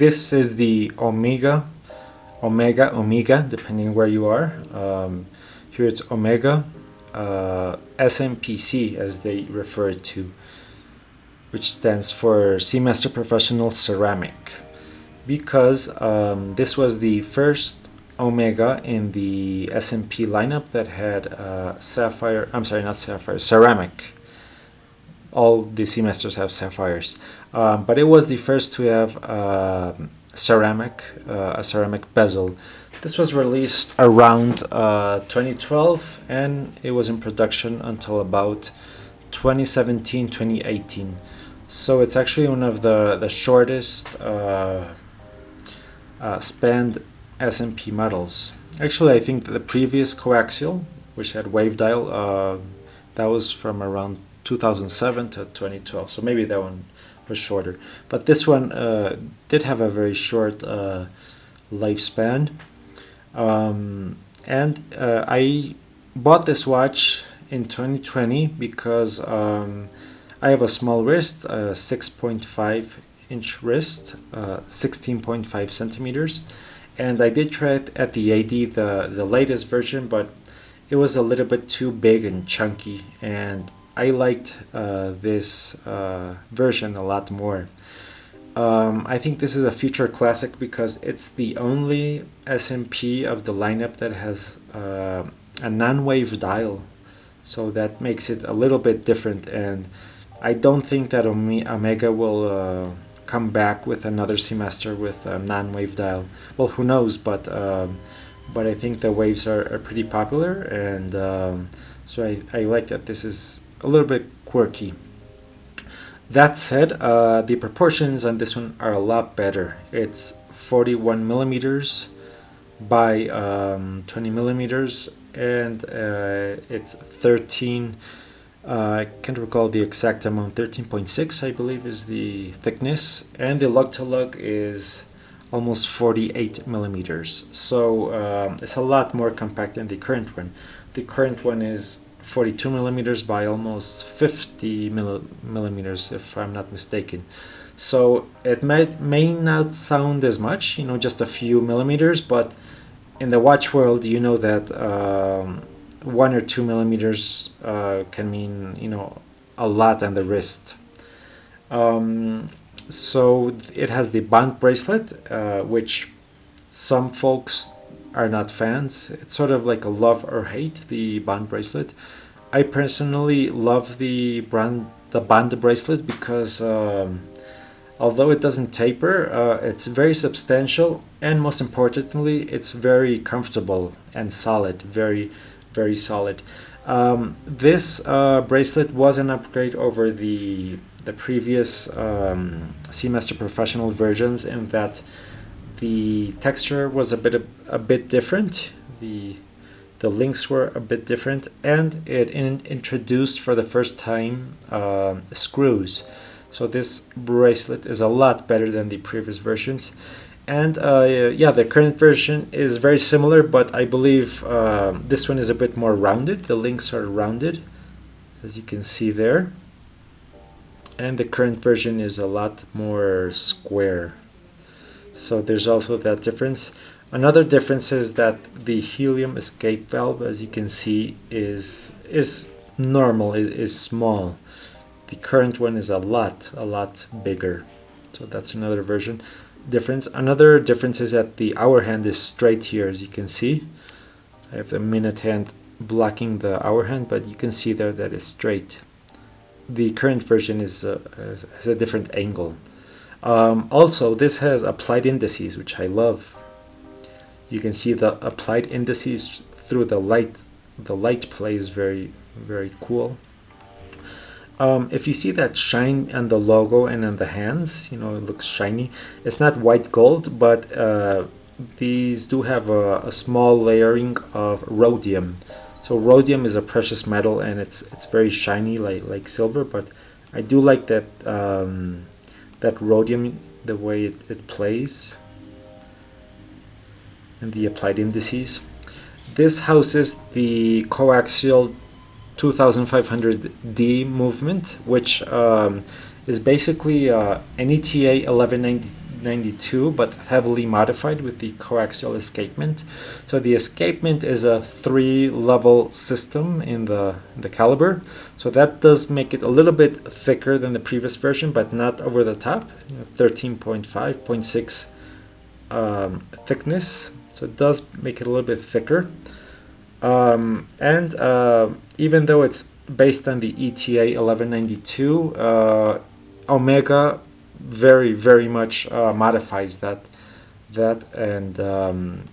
this is the Omega, depending where you are. Here it's Omega SMPc, as they refer to, which stands for Seamaster Professional Ceramic, because this was the first Omega in the SMP lineup that had ceramic. All the Seamasters have sapphires, but it was the first to have a ceramic bezel. This was released around 2012, and it was in production until about 2017, 2018. So it's actually one of the shortest spanned SMP models. Actually, I think that the previous coaxial, which had wave dial, that was from around 2007 to 2012. So maybe that one was shorter. But this one did have a very short lifespan. And I bought this watch in 2020 because I have a small wrist, a 6.5 inch wrist, 16.5 centimeters, and I did try it at the AD, the latest version, but it was a little bit too big and chunky, and I liked this version a lot more. I think this is a future classic because it's the only SMP of the lineup that has a non-wave dial, so that makes it a little bit different, and I don't think that Omega will come back with another Seamaster with a non-wave dial. Well, who knows, but I think the waves are pretty popular, and so I like that this is a little bit quirky. That said, the proportions on this one are a lot better. It's 41 millimeters by 20 millimeters, and it's 13, I can't recall the exact amount, 13.6 I believe is the thickness, and the lug to lug is almost 48 millimeters. So it's a lot more compact than the current one. The current one is 42 millimeters by almost 50 millimeters, if I'm not mistaken. So it may not sound as much, just a few millimeters, but in the watch world, you know that 1 or 2 millimeters can mean, a lot on the wrist. So it has the bond bracelet, which some folks are not fans. It's sort of like a love or hate, the bond bracelet. I personally love the bond bracelet because although it doesn't taper, it's very substantial, and most importantly, it's very comfortable and solid, very, very solid. This bracelet was an upgrade over the previous Seamaster Professional versions, in that the texture was a bit different. The links were a bit different, and it introduced for the first time screws. So this bracelet is a lot better than the previous versions. And yeah, the current version is very similar, but I believe this one is a bit more rounded. The links are rounded, as you can see there. And the current version is a lot more square. So there's also that difference. Another difference is that the helium escape valve, as you can see, is normal, is small. The current one is a lot bigger. So that's another difference. Another difference is that the hour hand is straight here, as you can see. I have the minute hand blocking the hour hand, but you can see there that it's straight. The current version has a different angle. Also, this has applied indices, which I love. You can see the applied indices through the light. The light play is very, very cool. If you see that shine on the logo and on the hands, it looks shiny. It's not white gold, but these do have a small layering of rhodium. So rhodium is a precious metal, and it's very shiny, like silver. But I do like that that rhodium, the way it plays, and the applied indices. This houses the coaxial 2500D movement, which is basically an ETA 1190 1192, but heavily modified with the coaxial escapement. So the escapement is a 3-level system in the caliber. So that does make it a little bit thicker than the previous version, but not over the top. 13.5, 0.6 thickness. So it does make it a little bit thicker. Even though it's based on the ETA 1192, Omega very much modifies that, and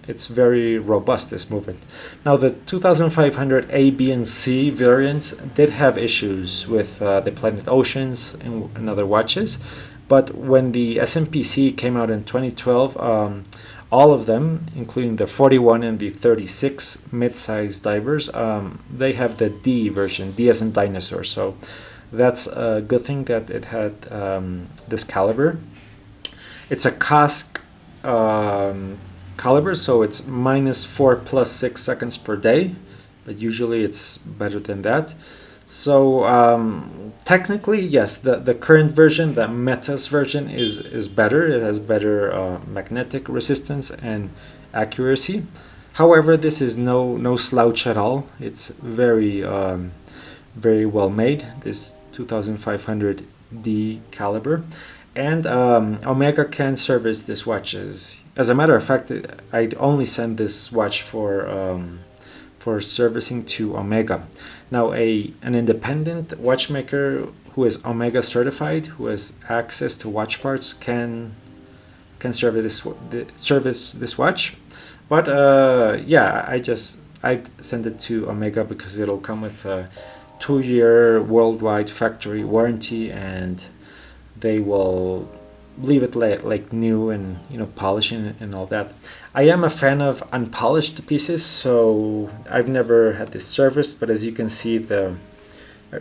it's very robust, this movement. Now the 2500 A, B, and C variants did have issues with the Planet Oceans and other watches, but when the SMPc came out in 2012, all of them, including the 41 and the 36 mid-size divers, they have the D version, D as in dinosaur. So that's a good thing that it had this caliber. It's a CASC caliber, so it's -4 + 6 seconds per day, but usually it's better than that. So technically, yes, the current version, the Metas version, is better. It has better magnetic resistance and accuracy. However, this is no slouch at all. It's very well made, this 2500D caliber. And Omega can service this watch. As a matter of fact, I'd only send this watch for servicing to Omega. Now, an independent watchmaker who is Omega certified, who has access to watch parts, can service this watch. But yeah, I'd send it to Omega because it'll come with a 2-year worldwide factory warranty, and they will leave it like new, and polishing and all that. I am a fan of unpolished pieces, so I've never had this serviced, but as you can see,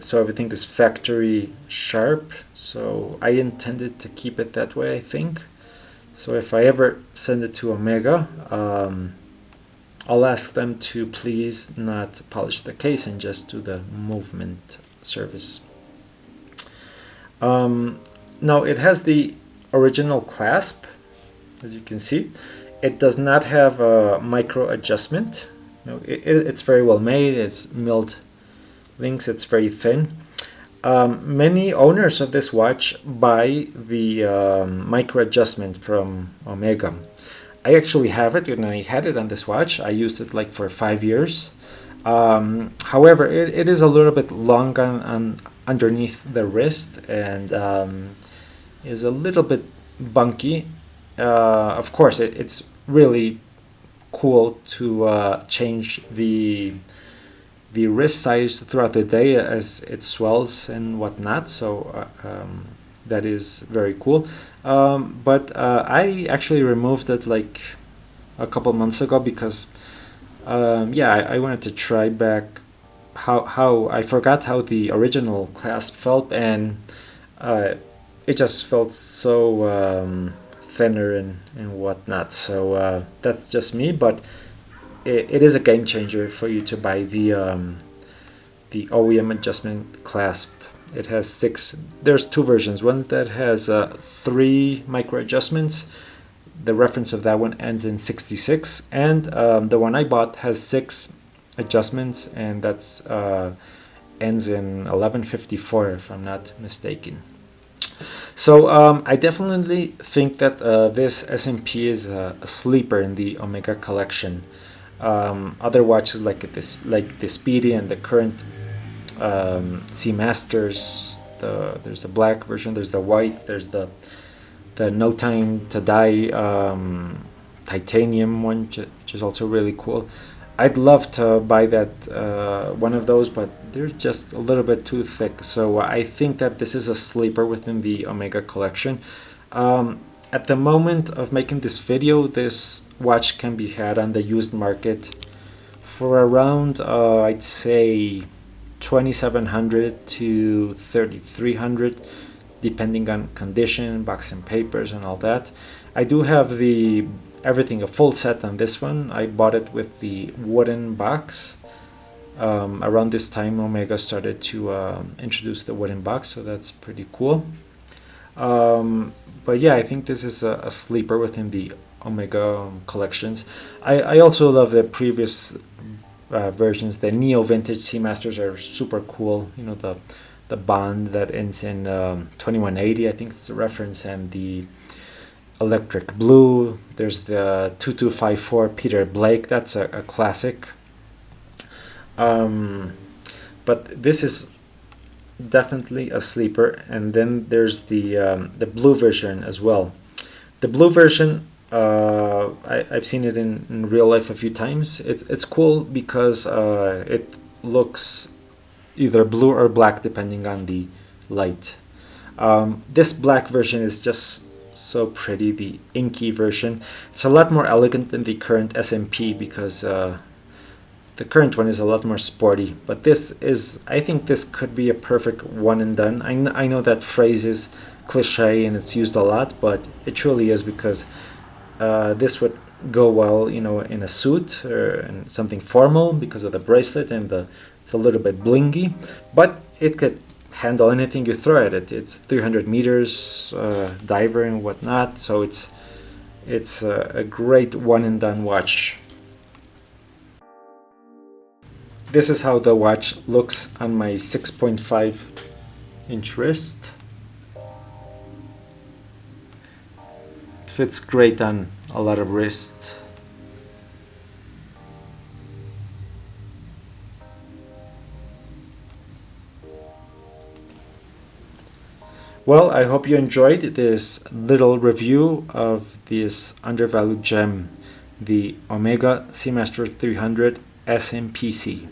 so everything is factory sharp, so I intended to keep it that way, I think. So if I ever send it to Omega, I'll ask them to please not polish the case and just do the movement service. Now it has the original clasp, as you can see. It does not have a micro adjustment. It's very well made. It's milled links. It's very thin. Many owners of this watch buy the micro adjustment from Omega. I actually have it, and I had it on this watch. I used it like for 5 years. However, it is a little bit long on underneath the wrist, and is a little bit bunky. Of course, it's really cool to change the wrist size throughout the day as it swells and whatnot. So that is very cool. But I actually removed it like a couple months ago because yeah, I wanted to try back how I forgot how the original clasp felt, and it just felt so thinner and whatnot. So that's just me, but it is a game changer for you to buy the OEM adjustment clasp. It has 6. There's 2 versions. One that has 3 micro adjustments. The reference of that one ends in 66, and the one I bought has 6 adjustments, and that's ends in 1154 if I'm not mistaken. So I definitely think that this SMP is a sleeper in the Omega collection. Other watches like the Speedy and the current Seamasters, there's the black version, there's the white, there's the No Time to Die titanium one, which is also really cool. I'd love to buy that one of those, but they're just a little bit too thick. So I think that this is a sleeper within the Omega collection. At the moment of making this video, this watch can be had on the used market for around I'd say 2,700 to 3,300, depending on condition, box and papers, and all that. I do have everything a full set on this one. I bought it with the wooden box. Around this time, Omega started to introduce the wooden box, so that's pretty cool. But yeah, I think this is a sleeper within the Omega collections. I also love the previous versions. The Neo Vintage Seamasters are super cool. You know, the bond that ends in 2180, I think it's a reference, and the Electric Blue. There's the 2254 Peter Blake. That's a classic. But this is definitely a sleeper. And then there's the blue version as well. The blue version, I've seen it in real life a few times. It's cool because it looks either blue or black depending on the light. This black version is just so pretty, the inky version. It's a lot more elegant than the current SMP because the current one is a lot more sporty. But this is, I think this could be a perfect one and done. I know that phrase is cliche and it's used a lot, but it truly is because this would go well, you know, in a suit or in something formal because of the bracelet and it's a little bit blingy, but it could handle anything you throw at it. It's 300 meters, diver and whatnot, so it's a great one and done watch. This is how the watch looks on my 6.5-inch wrist. It fits great on a lot of wrists. Well, I hope you enjoyed this little review of this undervalued gem, the Omega Seamaster 300 SMPc.